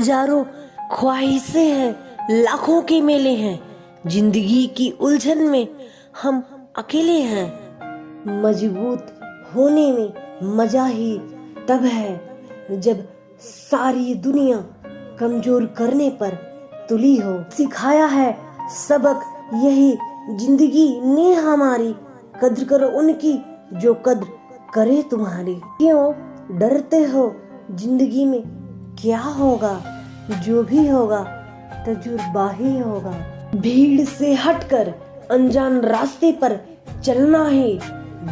हजारों ख्वाहिशें हैं, लाखों के मेले हैं, जिंदगी की उलझन में हम अकेले हैं। मजबूत होने में मजा ही तब है जब सारी दुनिया कमजोर करने पर तुली हो। सिखाया है सबक यही जिंदगी ने हमारी, कद्र करो उनकी जो कद्र करे तुम्हारी। क्यों डरते हो जिंदगी में क्या होगा, जो भी होगा तजुर्बा ही होगा। भीड़ से हटकर अनजान रास्ते पर चलना ही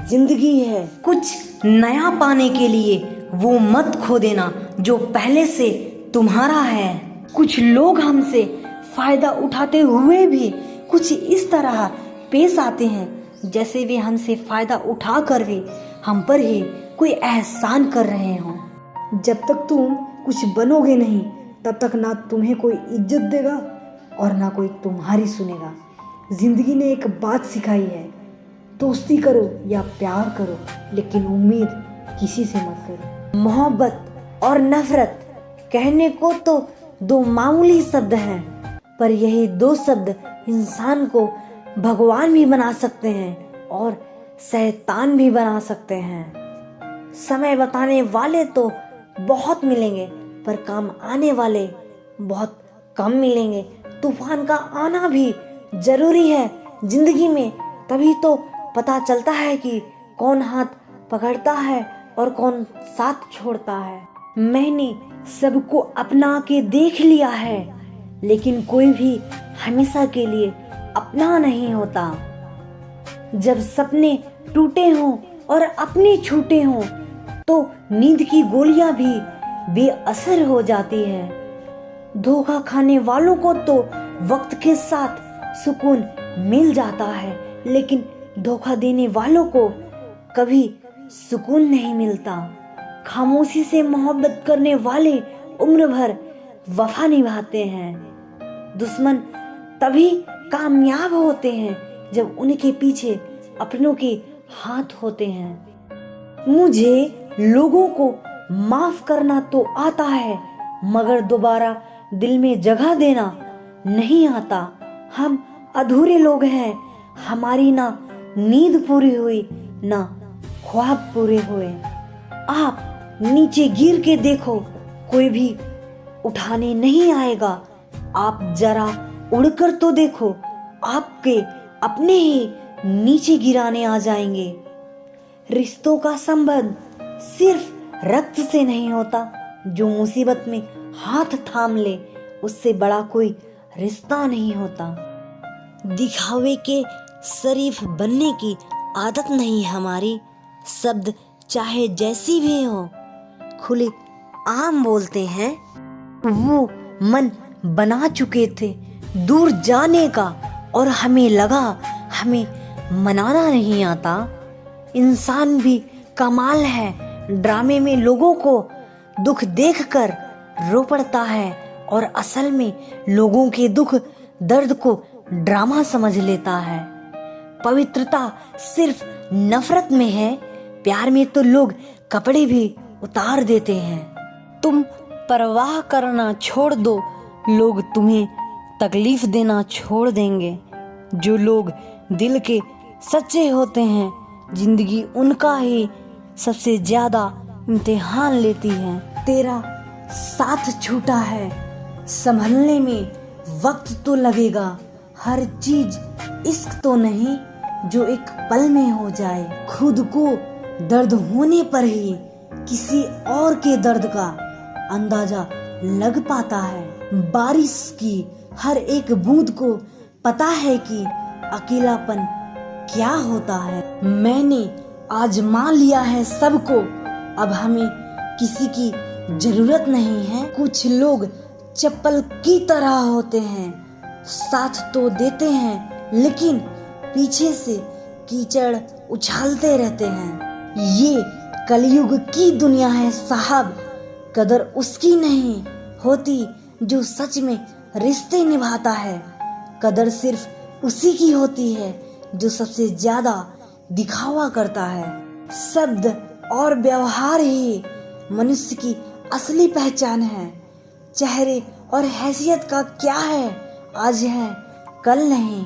जिंदगी है। कुछ नया पाने के लिए वो मत खो देना जो पहले से तुम्हारा है। कुछ लोग हमसे फायदा उठाते हुए भी कुछ इस तरह पेश आते हैं जैसे वे हमसे फायदा उठा कर भी हम पर ही कोई एहसान कर रहे हों। जब तक तुम कुछ बनोगे नहीं तब तक ना तुम्हें कोई इज्जत देगा और ना कोई तुम्हारी सुनेगा। जिंदगी ने एक बात सिखाई है, दोस्ती करो या प्यार करो लेकिन उम्मीद किसी से मत करो। मोहब्बत और नफरत कहने को तो दो मामूली शब्द हैं, पर यही दो शब्द इंसान को भगवान भी बना सकते हैं और शैतान भी बना सकते हैं। समय बताने वाले तो बहुत मिलेंगे पर काम आने वाले बहुत कम मिलेंगे। तूफान का आना भी जरूरी है जिंदगी में, तभी तो पता चलता है कि कौन हाथ पकड़ता है और कौन साथ छोड़ता है। मैंने सबको अपना के देख लिया है, लेकिन कोई भी हमेशा के लिए अपना नहीं होता। जब सपने टूटे हों और अपने छूटे हों तो नींद की गोलियां भी बेअसर हो जाती है। धोखा खाने वालों को तो वक्त के साथ सुकून मिल जाता है, लेकिन धोखा देने वालों को कभी सुकून नहीं मिलता। खामोशी से मोहब्बत करने वाले उम्र भर वफा निभाते हैं। दुश्मन तभी कामयाब होते हैं जब उनके पीछे अपनों के हाथ होते हैं। मुझे लोगों को माफ करना तो आता है, मगर दोबारा दिल में जगह देना नहीं आता। हम अधूरे लोग हैं, हमारी ना नींद पूरी हुई ना ख्वाब पूरे हुए। आप नीचे गिर के देखो, कोई भी उठाने नहीं आएगा। आप जरा उड़कर तो देखो, आपके अपने ही नीचे गिराने आ जाएंगे। रिश्तों का संबंध सिर्फ रक्त से नहीं होता, जो मुसीबत में हाथ थाम ले उससे बड़ा कोई रिश्ता नहीं होता। दिखावे के शरीफ बनने की आदत नहीं हमारी, शब्द चाहे जैसी भी हो खुले आम बोलते हैं। वो मन बना चुके थे दूर जाने का और हमें लगा हमें मनाना नहीं आता। इंसान भी कमाल है, ड्रामे में लोगों को दुख देखकर रो पड़ता है और असल में लोगों के दुख दर्द को ड्रामा समझ लेता है। पवित्रता सिर्फ नफरत में है, प्यार में तो लोग कपड़े भी उतार देते हैं। तुम परवाह करना छोड़ दो, लोग तुम्हें तकलीफ देना छोड़ देंगे। जो लोग दिल के सच्चे होते हैं, जिंदगी उनका ही सबसे ज्यादा इम्तिहान लेती है। तेरा साथ छूटा है, संभलने में वक्त तो लगेगा। हर चीज इश्क तो नहीं जो एक पल में हो जाए। खुद को दर्द होने पर ही किसी और के दर्द का अंदाजा लग पाता है। बारिश की हर एक बूंद को पता है कि अकेलापन क्या होता है। मैंने आजमा लिया है सबको, अब हमें किसी की जरूरत नहीं है। कुछ लोग चप्पल की तरह होते हैं, साथ तो देते हैं लेकिन पीछे से कीचड़ उछालते रहते हैं। ये कलयुग की दुनिया है साहब, कदर उसकी नहीं होती जो सच में रिश्ते निभाता है। कदर सिर्फ उसी की होती है जो सबसे ज्यादा दिखावा करता है। शब्द और व्यवहार ही मनुष्य की असली पहचान है। चेहरे और हैसियत का क्या है, आज है कल नहीं।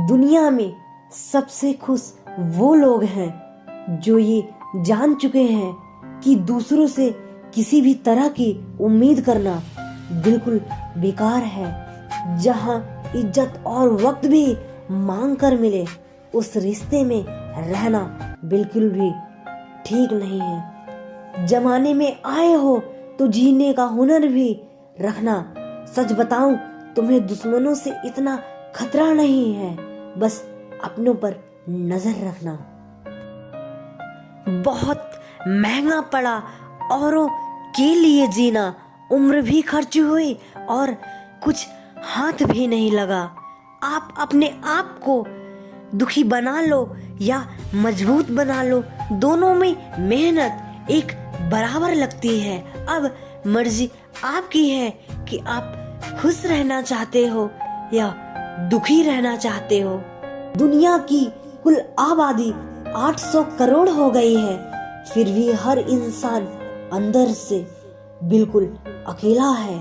दुनिया में सबसे खुश वो लोग हैं जो ये जान चुके हैं कि दूसरों से किसी भी तरह की उम्मीद करना बिल्कुल बेकार है। जहां इज्जत और वक्त भी मांग कर मिले, उस रिश्ते में रहना बिल्कुल भी ठीक नहीं है। जमाने में आए हो तो जीने का हुनर भी रखना। सच बताऊं, तुम्हें दुश्मनों से इतना खतरा नहीं है, बस अपनों पर नजर रखना। बहुत महंगा पड़ा औरों के लिए जीना, उम्र भी खर्च हुई और कुछ हाथ भी नहीं लगा। आप अपने आप को दुखी बना लो या मजबूत बना लो, दोनों में मेहनत एक बराबर लगती है। अब मर्जी आपकी है कि आप खुश रहना चाहते हो या दुखी रहना चाहते हो। दुनिया की कुल आबादी 800 करोड़ हो गई है, फिर भी हर इंसान अंदर से बिल्कुल अकेला है।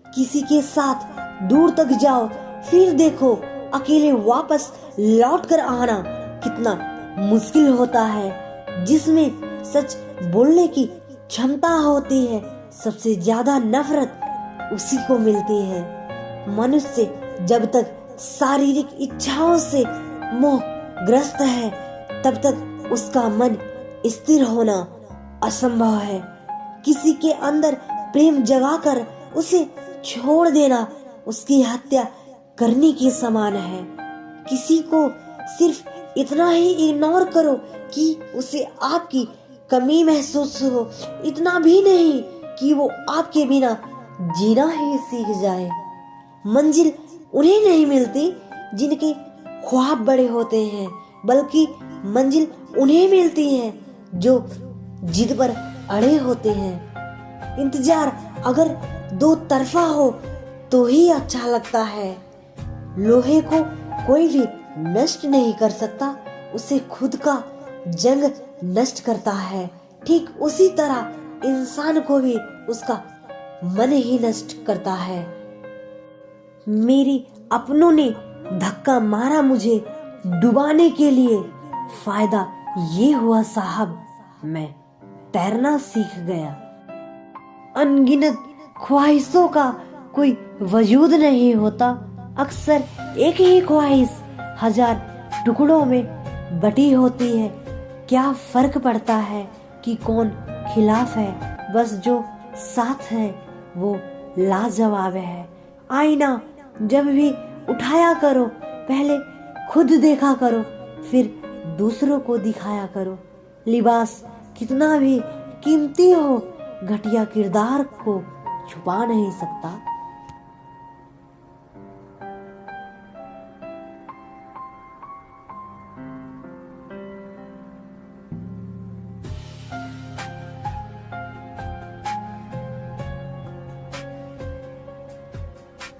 किसी के साथ दूर तक जाओ, फिर देखो अकेले वापस लौट कर आना कितना मुश्किल होता है। जिसमें सच बोलने की क्षमता होती है, सबसे ज्यादा नफरत उसी को मिलती है। मनुष्य जब तक शारीरिक इच्छाओं से मोहग्रस्त है, तब तक उसका मन स्थिर होना असंभव है। किसी के अंदर प्रेम जगाकर उसे छोड़ देना उसकी हत्या करने के समान है। किसी को सिर्फ इतना ही इग्नोर करो कि उसे आपकी कमी महसूस हो, इतना भी नहीं कि वो आपके बिना जीना ही सीख जाए। मंजिल उन्हें नहीं मिलती जिनके ख्वाब बड़े होते हैं, बल्कि मंजिल उन्हें मिलती है जो जिद पर अड़े होते हैं। इंतजार अगर दो तरफा हो तो ही अच्छा लगता है। लोहे को कोई भी नष्ट नहीं कर सकता, उसे खुद का जंग नष्ट करता है। ठीक उसी तरह इंसान को भी उसका मन ही नष्ट करता है। मेरी अपनों ने धक्का मारा मुझे डुबाने के लिए, फायदा ये हुआ साहब मैं तैरना सीख गया। अनगिनत ख्वाहिशों का कोई वजूद नहीं होता, अक्सर एक ही ख्वाहिश हजार टुकड़ों में बटी होती है। क्या फर्क पड़ता है कि कौन खिलाफ है, बस जो साथ है वो लाजवाब है। आईना जब भी उठाया करो, पहले खुद देखा करो, फिर दूसरों को दिखाया करो। लिबास कितना भी कीमती हो, घटिया किरदार को छुपा नहीं सकता।